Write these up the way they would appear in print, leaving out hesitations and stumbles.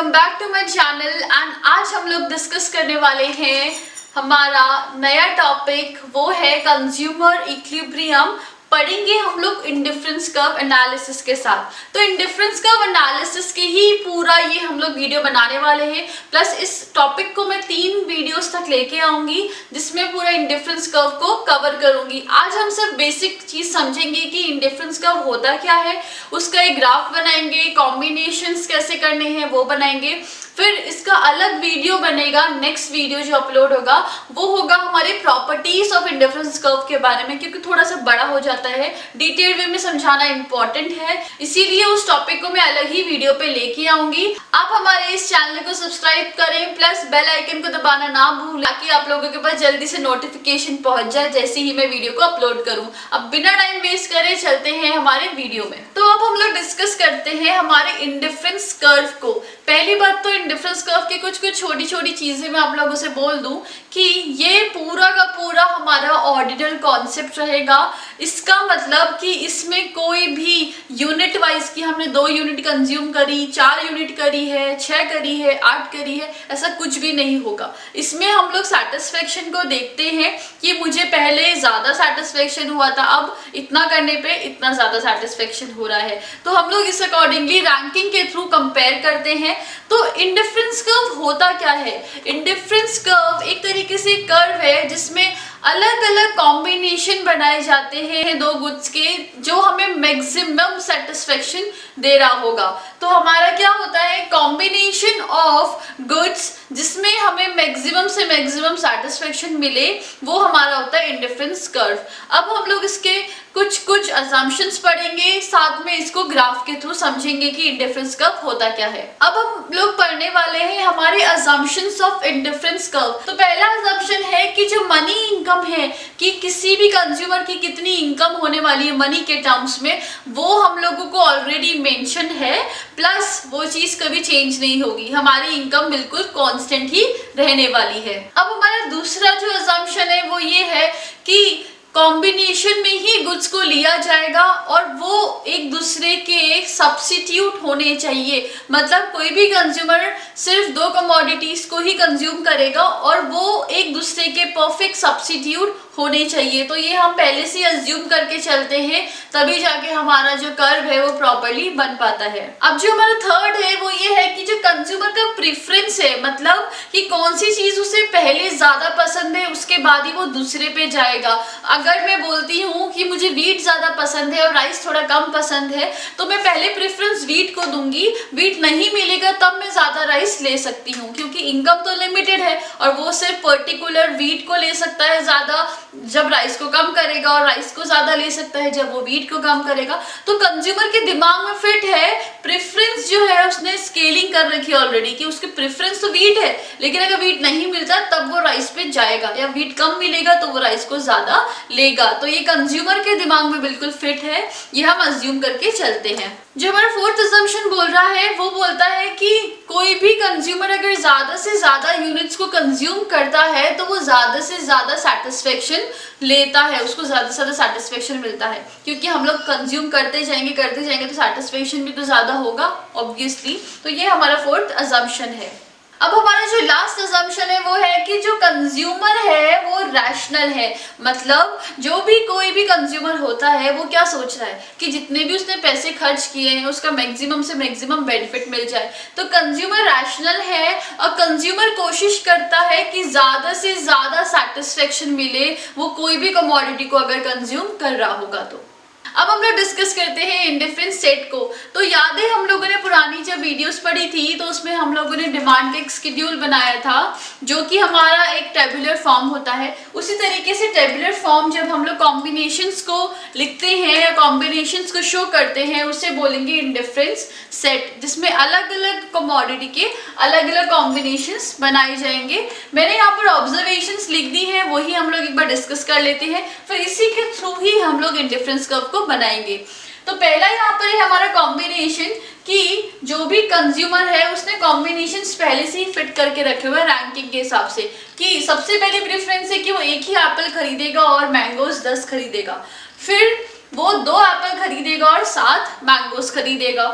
Welcome back to my channel and आज हम लोग डिस्कस करने वाले हैं हमारा नया टॉपिक, वो है कंज्यूमर इक्विलिब्रियम। पढ़ेंगे हम लोग इंडिफरेंस कर्व एनालिसिस के साथ। तो इंडिफरेंस कर्व एनालिसिस की ही पूरा ये हम लोग वीडियो बनाने वाले हैं, प्लस इस टॉपिक को मैं 3 वीडियोस तक लेके आऊंगी जिसमें पूरा इंडिफरेंस कर्व को कवर करूंगी। आज हम सिर्फ बेसिक चीज समझेंगे कि इंडिफरेंस कर्व होता क्या है, उसका एक ग्राफ बनाएंगे, कॉम्बिनेशंस कैसे करने हैं वो बनाएंगे, फिर इसका अलग वीडियो बनेगा। नेक्स्ट वीडियो जो अपलोड होगा वो होगा हमारे प्रॉपर्टीज ऑफ इंडिफरेंस कर्व के बारे में, क्योंकि थोड़ा सा बड़ा हो जाता है, डिटेल वे में समझाना इंपॉर्टेंट है, इसीलिए उस टॉपिक को मैं अलग ही वीडियो पे लेके आऊंगी। आप हमारे इस चैनल को सब्सक्राइब करें, प्लस बेल आइकन को दबाना ना भूलें ताकि आप लोगों के पास जल्दी से नोटिफिकेशन पहुंच जाए जैसे ही मैं वीडियो को अपलोड करूं। अब बिना टाइम वेस्ट करे चलते हैं हमारे वीडियो में। तो अब हम लोग डिस्कस करते हैं हमारे इंडिफरेंस कर्व को। पहली बात तो इंडिफरेंस कर्व की कुछ छोटी छोटी चीजें मैं आप लोगों से बोल दूं कि ये पूरा का पूरा हमारा ऑर्डिनल कॉन्सेप्ट रहेगा। इसका मतलब कि इसमें कोई भी यूनिट वाइज की हमने 2 यूनिट कंज्यूम करी, 4 यूनिट करी है, 6 करी है, 8 करी है, ऐसा कुछ भी नहीं होगा। इसमें हम लोग सेटिस्फेक्शन को देखते हैं कि मुझे पहले ज्यादा सेटिस्फेक्शन हुआ था, अब इतना करने पे इतना ज्यादा सेटिस्फेक्शन हो रहा है, तो हम लोग इस अकॉर्डिंगली रैंकिंग के थ्रू कंपेयर करते हैं। तो इंडिफरेंस कर्व होता क्या है? इंडिफरेंस कर्व एक तरीके से कर्व है जिसमें अलग अलग कॉम्बिनेशन बनाए जाते हैं 2 गुड्स के, जो हमें मैक्सिमम सेटिस्फेक्शन दे रहा होगा। तो हमारा क्या होता है, कॉम्बिनेशन ऑफ गुड्स जिसमें हमें मैक्सिमम से मैक्सिमम सेटिस्फेक्शन मिले, वो हमारा होता है इंडिफरेंस कर्व। अब हम लोग इसके कुछ असम्पशंस पढ़ेंगे, साथ में इसको ग्राफ के थ्रू समझेंगे कि इंडिफरेंस कर्व होता क्या है। अब हम लोग पढ़ने वाले हैं हमारे असम्पशंस ऑफ इंडिफरेंस कर्व। तो पहला असम्पशन है कि जो मनी इनकम है, कि किसी भी कंज्यूमर की कितनी इनकम होने वाली है मनी के टर्म्स में, वो हम लोगों को ऑलरेडी मेंशन है, प्लस वो चीज कभी चेंज नहीं होगी, हमारी इनकम बिल्कुल कांस्टेंट ही रहने वाली है। अब हमारा दूसरा जो असम्पशन है वो ये है कि कॉम्बिनेशन में ही गुड्स को लिया जाएगा और वो एक दूसरे के सब्स्टिट्यूट होने चाहिए। मतलब कोई भी कंज्यूमर सिर्फ 2 कमोडिटीज को ही कंज्यूम करेगा और वो एक दूसरे के परफेक्ट सब्स्टिट्यूट होने चाहिए। तो ये हम पहले से अज्यूम करके चलते हैं, तभी जाके हमारा जो कर्व है वो प्रॉपर्ली बन पाता है। अब जो हमारा थर्ड है वो ये है कि जो कंज्यूमर का प्रेफरेंस है, मतलब कि कौन सी चीज उसे पहले ज्यादा पसंद है उसके बाद ही वो दूसरे पे जाएगा। अगर मैं बोलती हूँ कि मुझे व्हीट ज्यादा पसंद है और राइस थोड़ा कम पसंद है, तो मैं पहले प्रेफरेंस व्हीट को दूंगी। व्हीट नहीं मिलेगा तब मैं ज्यादा राइस ले सकती हूँ, क्योंकि इनकम तो लिमिटेड है और वो सिर्फ पर्टिकुलर व्हीट को ले सकता है ज्यादा जब राइस को कम करेगा, और राइस को ज्यादा ले सकता है जब वो व्हीट को कम करेगा। तो कंज्यूमर के दिमाग में फिट है, प्रेफरेंस जो है उसने स्केलिंग कर रखी है ऑलरेडी कि उसके प्रेफरेंस तो व्हीट है, लेकिन अगर व्हीट नहीं मिलता तब वो राइस पे जाएगा, या व्हीट कम मिलेगा तो वो राइस को ज्यादा लेगा। तो ये कंज्यूमर के दिमाग में बिल्कुल फिट है, ये हम अज्यूम करके चलते हैं। जो हमारा फोर्थ असम्पशन बोल रहा है वो बोलता है कि कोई भी कंज्यूमर अगर ज्यादा से ज्यादा यूनिट्स को कंज्यूम करता है तो वो ज्यादा से ज्यादा सेटिस्फेक्शन लेता है, उसको ज्यादा से ज्यादा सेटिस्फेक्शन मिलता है, क्योंकि हम लोग कंज्यूम करते जाएंगे तो सेटिस्फेक्शन भी तो ज्यादा होगा ऑब्वियसली। तो ये हमारा फोर्थ असम्पशन है। अब हमारा जो लास्ट असम्पशन है वो है कि जो कंज्यूमर है वो रैशनल है। मतलब जो भी कोई भी कंज्यूमर होता है वो क्या सोच रहा है कि जितने भी उसने पैसे खर्च किए हैं उसका मैक्सिमम से मैक्सिमम बेनिफिट मिल जाए। तो कंज्यूमर रैशनल है और कंज्यूमर कोशिश करता है कि ज्यादा से ज्यादा सेटिस्फेक्शन मिले वो कोई भी कमोडिटी को अगर कंज्यूम कर रहा होगा तो। अब हम लोग डिस्कस करते हैं इंडिफरेंस सेट को। तो याद है हम लोगों ने पुरानी जब वीडियोस पढ़ी थी तो उसमें हम लोगों ने डिमांड का एक शेड्यूल बनाया था जो कि हमारा एक टेबुलर फॉर्म होता है। उसी तरीके से टेबुलर फॉर्म जब हम लोग कॉम्बिनेशंस को लिखते हैं या कॉम्बिनेशंस को शो करते हैं उसे बोलेंगे इंडिफरेंस सेट, जिसमें अलग अलग कमोडिटी के अलग अलग कॉम्बिनेशंस बनाए जाएंगे। मैंने यहाँ पर ऑब्जर्वेशंस लिख दी है, वही हम लोग एक बार डिस्कस कर लेते हैं, फिर इसी के थ्रू ही हम लोग इंडिफरेंस कर्व को बनाएंगे। तो पहला यहाँ पर है हमारा कॉम्बिनेशन कि जो भी कंज्यूमर है उसने कॉम्बिनेशंस पहले से ही फिट करके रखे हुए रैंकिंग के हिसाब से, कि सबसे पहले प्रेफरेंस है कि वो एक ही एप्पल खरीदेगा और मैंगोज 10 खरीदेगा, फिर वो 2 एप्पल खरीदेगा और 7 मैंगोज खरीदेगा,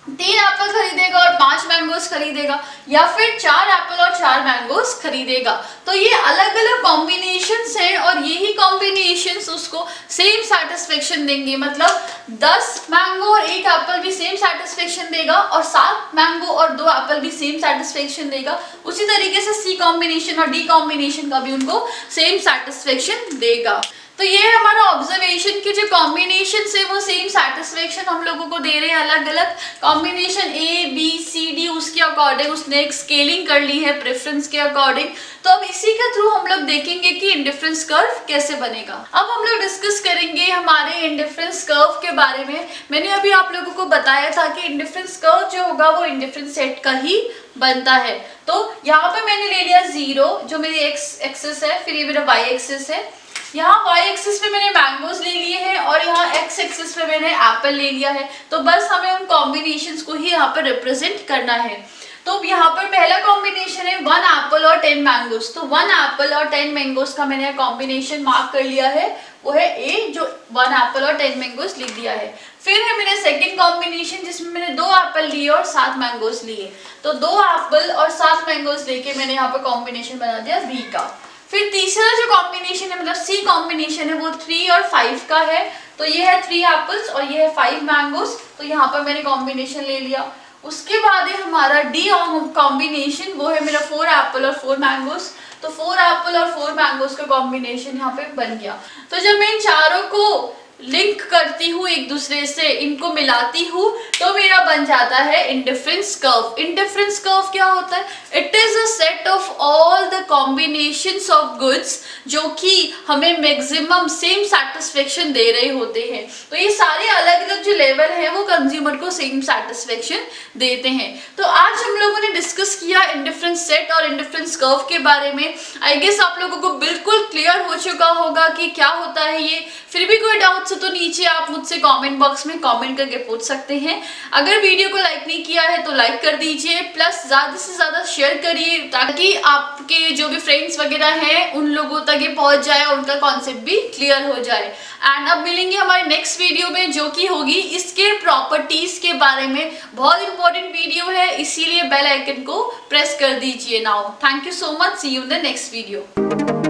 3 एप्पल खरीदेगा और 5 मैंगोज खरीदेगा, या फिर 4 एप्पल और 4 मैंगोज खरीदेगा। तो ये अलग अलग कॉम्बिनेशंस हैं और यही कॉम्बिनेशंस उसको सेम सेटिस्फेक्शन देंगे। मतलब 10 मैंगो और 1 एप्पल भी सेम सेटिस्फेक्शन देगा और 7 मैंगो और 2 एप्पल भी सेम सेटिस्फेक्शन देगा। उसी तरीके से सी कॉम्बिनेशन और डी कॉम्बिनेशन का भी उनको सेम सेटिस्फेक्शन देगा। तो ये हमारा ऑब्जर्वेशन की जो कॉम्बिनेशन है वो सेम सेटिस्फेक्शन हम लोगों को दे रहे हैं। अलग अलग combination A B C D उसके अकॉर्डिंग उसने एक स्केलिंग कर ली है प्रेफरेंस के अकॉर्डिंग। तो अब इसी के थ्रू हम लोग देखेंगे कि इंडिफरेंस कर्व कैसे बनेगा। अब हम लोग डिस्कस करेंगे हमारे इंडिफरेंस कर्व के बारे में। मैंने अभी आप लोगों को बताया था कि इंडिफरेंस कर्व जो होगा वो इंडिफरेंस सेट का ही बनता है। तो यहाँ पे मैंने ले लिया 0 जो मेरी एक्स एक्सिस है, फिर ये मेरा वाई एक्सिस है। यहाँ y एक्सिस पे मैंने मैंगोज ले लिए हैं और यहाँ x एक्सिस पे मैंने एप्पल ले लिया है। तो बस हमें उन कॉम्बिनेशंस को ही यहाँ पर रिप्रेजेंट करना है। तो यहाँ पर पहला कॉम्बिनेशन है 1 एप्पल और 10 मैंगोज। तो 1 एप्पल और 10 मैंगोज का मैंने कॉम्बिनेशन मार्क कर लिया है, वो है A, जो 1 एप्पल और 10 मैंगोज लिख दिया है। फिर है मेरा सेकंड कॉम्बिनेशन जिसमें मैंने 2 एप्पल लिए और 7 मैंगोज लिए। तो 2 एप्पल और 7 मैंगोज लेके मैंने यहाँ पर कॉम्बिनेशन बना दिया B का। फिर तीसरा जो कॉम्बिनेशन है मतलब सी कॉम्बिनेशन है वो 3 और 5 का है। तो ये है 3 एप्पल्स और ये है 5 मैंगोज। तो यहाँ पर मैंने कॉम्बिनेशन ले लिया। उसके बाद है हमारा डी कॉम्बिनेशन, वो है मेरा 4 एप्पल और 4 मैंगोज। तो 4 एप्पल और 4 मैंगोज का कॉम्बिनेशन यहाँ पे बन गया। तो जब मैं इन चारों को लिंक करती हूँ एक दूसरे से, इनको मिलाती हूँ, तो मेरा बन जाता है इंडिफरेंस कर्व। इंडिफरेंस कर्व क्या होता है? It is a set of all the combinations of goods जो कि हमें मैक्सिमम सेम सेटिस्फेक्शन दे रहे होते हैं। तो ये सारे अलग अलग जो लेवल हैं वो कंज्यूमर को सेम सेटिस्फेक्शन देते हैं। तो आज हम लोगों ने डिस्कस किया इंडिफरेंस सेट और इंडिफरेंस कर्व के बारे में। आई गेस आप लोगों को बिल्कुल क्लियर हो चुका होगा कि क्या होता है ये। फिर भी कोई डाउट से तो नीचे आप मुझसे कमेंट बॉक्स में कमेंट करके पूछ सकते हैं। अगर वीडियो को लाइक नहीं किया है तो लाइक कर दीजिए, प्लस ज़्यादा से ज़्यादा शेयर करिए ताकि आपके जो भी फ्रेंड्स वगैरह हैं उन लोगों तक ये पहुंच जाए और उनका कॉन्सेप्ट भी क्लियर हो जाए। एंड अब मिलेंगे हमारे नेक्स्ट वीडियो में जो कि होगी इसके प्रॉपर्टीज के बारे में। बहुत इंपॉर्टेंट वीडियो है, इसीलिए बेल आइकन को प्रेस कर दीजिए now. Thank you so much, see you in the next video.